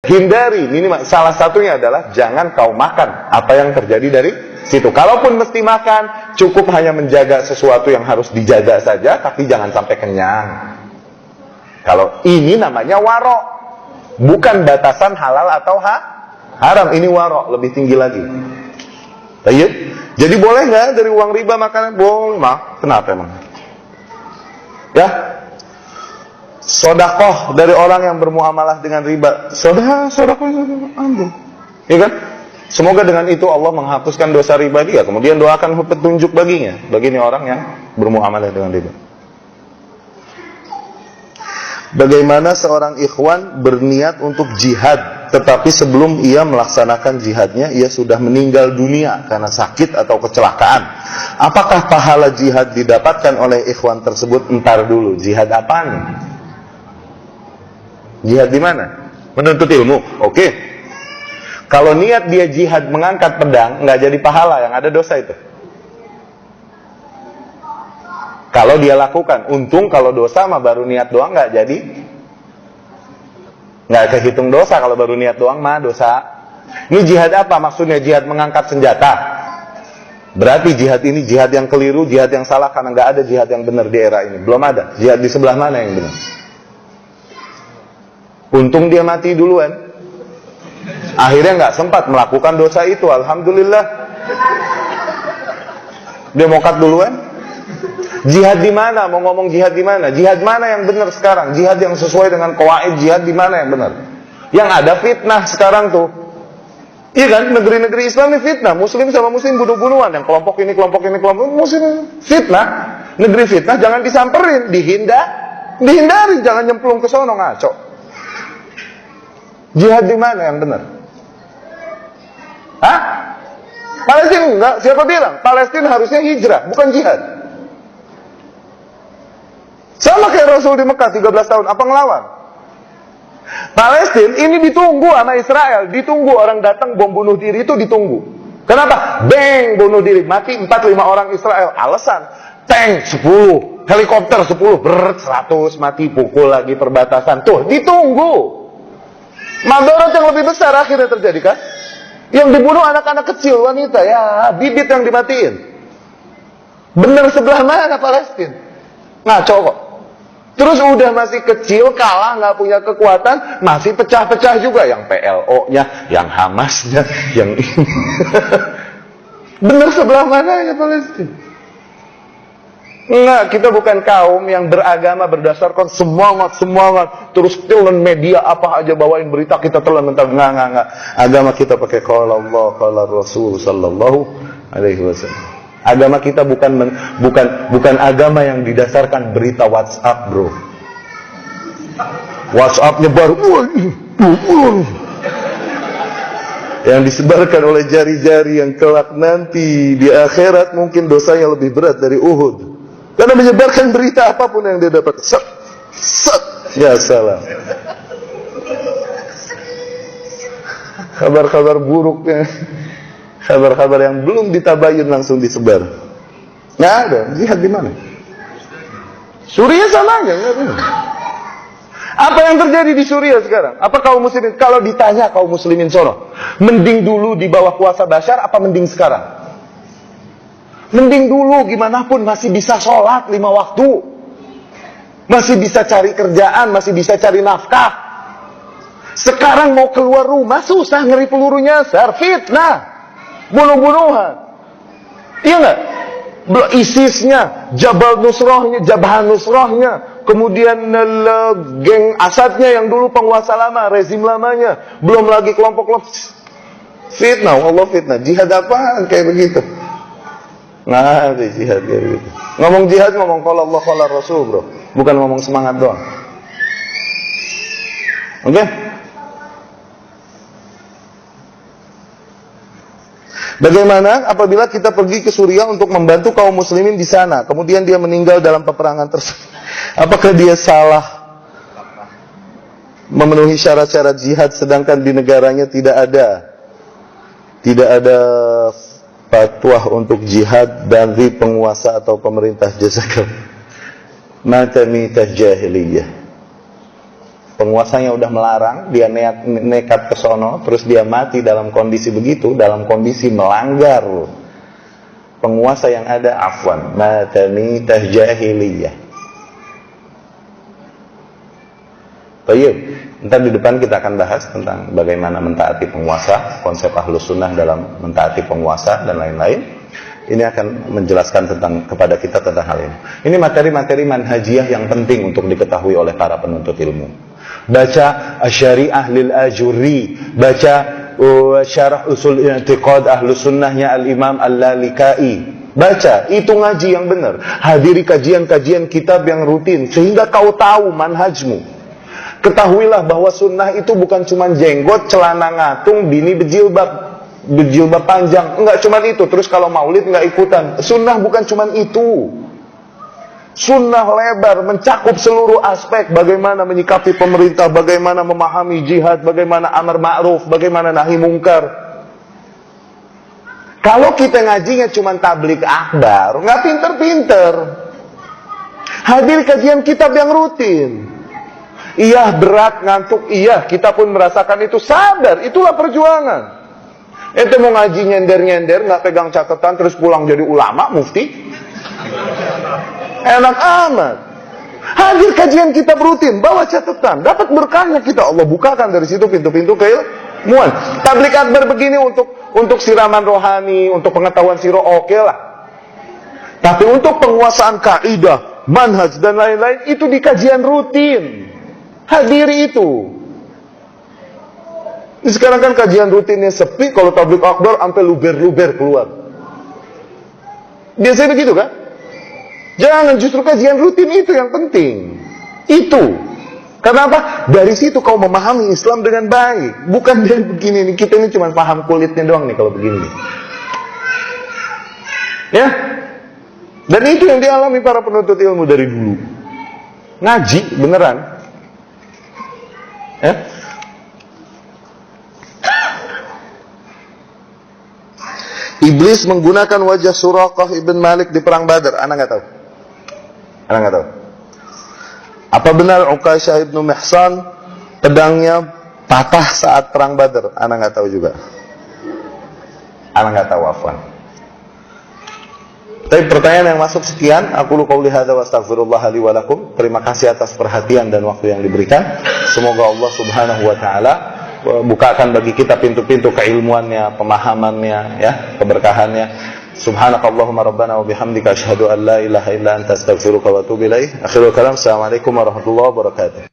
Hindari minimal. Salah satunya adalah jangan kau makan apa yang terjadi dari situ. Kalaupun mesti makan, cukup hanya menjaga sesuatu yang harus dijaga saja, tapi jangan sampai kenyang. Kalau ini namanya warok, bukan batasan halal atau haram. Ini warok, lebih tinggi lagi. Baik. Jadi boleh nggak dari uang riba makanan? Boleh, kenapa emang? Ya. Sodakoh dari orang yang bermuamalah dengan riba. Sodakoh ambil. Ya kan? Semoga dengan itu Allah menghapuskan dosa riba dia. Kemudian doakan petunjuk baginya. Bagi ini orang yang bermuamalah dengan riba. Bagaimana seorang ikhwan berniat untuk jihad, tetapi sebelum ia melaksanakan jihadnya, ia sudah meninggal dunia karena sakit atau kecelakaan. Apakah pahala jihad didapatkan oleh ikhwan tersebut? Entar dulu, jihad apaan? Jihad di mana? Menuntut ilmu. Oke. Kalau niat dia jihad mengangkat pedang, nggak jadi pahala, yang ada dosa itu. Kalau dia lakukan, untung kalau dosa mah baru niat doang nggak jadi, nggak kehitung dosa kalau baru niat doang mah dosa. Ini jihad apa? Maksudnya jihad mengangkat senjata. Berarti jihad ini jihad yang keliru, jihad yang salah karena nggak ada jihad yang benar di era ini. Belum ada. Jihad di sebelah mana yang benar? Untung dia mati duluan. Akhirnya nggak sempat melakukan dosa itu. Alhamdulillah. Dia mokat duluan. Jihad di mana? Mau ngomong jihad di mana? Jihad mana yang benar sekarang? Jihad yang sesuai dengan qawaid jihad di mana yang benar? Yang ada fitnah sekarang tuh. Iya kan? Negeri-negeri Islam ini fitnah. Muslim sama muslim bunuh-bunuhan. Yang kelompok ini, kelompok ini, kelompok ini. Muslim fitnah. Negeri fitnah jangan disamperin. Dihindari. Jangan nyemplung ke sono ngaco. Jihad di mana yang benar? Hah? Palestina enggak? Siapa bilang? Palestina harusnya hijrah, bukan jihad. Sama kayak Rasul di Mekah 13 tahun, apa ngelawan? Palestina ini ditunggu sama Israel, ditunggu orang datang bom bunuh diri itu ditunggu. Kenapa? Bang, bunuh diri, mati 4-5 orang Israel. Alasan, tank 10, helikopter 10, 100 mati, pukul lagi perbatasan. Tuh, ditunggu. Madarat yang lebih besar akhirnya terjadi kan? Yang dibunuh anak-anak kecil, wanita, ya bibit yang dimatiin. Bener sebelah mana Palestina? Ngaco kok. Terus udah masih kecil, kalah, nggak punya kekuatan, masih pecah-pecah juga. Yang PLO-nya, yang Hamas-nya, yang ini. Bener sebelah mana ya Palestina? Enggak, kita bukan kaum yang beragama berdasarkan semangat. Terus telan media apa aja bawain berita kita telan mentah. Enggak. Agama kita pakai qala Allah, qala Rasul sallallahu alaihi wasallam. Agama kita bukan agama yang didasarkan berita WhatsApp, bro. WhatsApp nyebar, yang disebarkan oleh jari-jari yang kelak nanti di akhirat mungkin dosanya lebih berat dari Uhud. Karena menyebarkan berita apapun yang dia dapat. Ya salam. Kabar-kabar buruknya, kabar-kabar yang belum ditabayun langsung disebar. Nggak ada. Jihad di mana? Suriah sama aja. Apa yang terjadi di Suriah sekarang? Apa kaum muslimin? Kalau ditanya kaum muslimin sono, mending dulu di bawah kuasa Bashar apa mending sekarang? Mending dulu, gimana pun masih bisa sholat 5 waktu. Masih bisa cari kerjaan, masih bisa cari nafkah. Sekarang mau keluar rumah susah, ngeri peluru nyasar, fitnah, bunuh-bunuhan. Iya nggak? ISIS-nya, Jabal Nusrahnya, Jabhan Nusrahnya, kemudian geng Asadnya yang dulu penguasa lama, rezim lamanya, belum lagi kelompok-kelompok. Fitnah, Allah fitnah. Jihad apaan kayak begitu? Nah, ada jihad kayak gitu. Ngomong jihad, ngomong qala Allah, qala Rasul, bro. Bukan ngomong semangat doang. Oke? Bagaimana apabila kita pergi ke Suriah untuk membantu kaum muslimin di sana, kemudian dia meninggal dalam peperangan tersebut? Apakah dia salah memenuhi syarat-syarat jihad sedangkan di negaranya tidak ada fatwa untuk jihad dari penguasa atau pemerintah? Jazakallah. Mata mitah jahiliyah. penguasanya udah melarang, dia nekat ke sono, terus dia mati dalam kondisi begitu, dalam kondisi melanggar penguasa yang ada, afwan, mata mitah jahiliyah. Baik, ntar di depan kita akan bahas tentang bagaimana mentaati penguasa, konsep ahlus sunnah dalam mentaati penguasa dan lain-lain. Ini akan menjelaskan kepada kita tentang hal ini. Ini materi-materi manhajiyah yang penting untuk diketahui oleh para penuntut ilmu. Baca Syariah lil Ajuri, baca Syarah Usul I'tiqad Ahlus Sunnahnya Al-Imam Al-Lalikai. Baca, itu ngaji yang benar. Hadiri kajian-kajian kitab yang rutin sehingga kau tahu manhajmu. Ketahuilah bahwa sunnah itu bukan cuma jenggot, celana ngatung, bini berjilbab panjang. Enggak cuma itu. Terus kalau maulid enggak ikutan. Sunnah bukan cuma itu. Sunnah lebar, mencakup seluruh aspek. Bagaimana menyikapi pemerintah, bagaimana memahami jihad, bagaimana amar ma'ruf, bagaimana nahi mungkar. Kalau kita ngajinya cuma tablik akbar, enggak pinter-pinter. Hadir kajian kitab yang rutin. Iya berat, ngantuk, iya kita pun merasakan itu, sadar, itulah perjuangan. Ente mau ngaji nyender-nyender, nggak pegang catatan, terus pulang jadi ulama, mufti, enak amat. Hadir kajian kitab rutin, bawa catatan, dapat berkahnya kita. Allah bukakan dari situ pintu-pintu keilmuan. Tablik akbar begini untuk siraman rohani, untuk pengetahuan siro, oke lah. Tapi untuk penguasaan kaidah, manhaj dan lain-lain, itu di kajian rutin. Hadiri itu. Sekarang kan kajian rutinnya sepi, kalau tablik akbar sampai luber-luber keluar. Biasanya begitu kan? Jangan, justru kajian rutin itu yang penting. Itu. Karena apa? Dari situ kau memahami Islam dengan baik. Bukan dari begini nih, kita ini cuma paham kulitnya doang nih kalau begini. Ya? Dan itu yang dialami para penuntut ilmu dari dulu. Ngaji beneran. Ya? Iblis menggunakan wajah Suraqah ibn Malik di perang Badar. Anak nggak tahu. Apa benar Uqasyah ibn Mihsan pedangnya patah saat perang Badar? Anak nggak tahu juga. Anak nggak tahu, afwan. Tapi pertanyaan yang masuk sekian. Aku lu qauli hadza wa astaghfirullah li wa lakum. Terima kasih atas perhatian dan waktu yang diberikan. Semoga Allah Subhanahu wa taala bukakan bagi kita pintu-pintu keilmuannya, pemahamannya, ya, keberkahannya. Subhanakallahumma rabbana wa bihamdika asyhadu an la ilaha illa anta astaghfiruka wa atubu ilaik. Akhirul kalam. Assalamualaikum warahmatullahi wabarakatuh.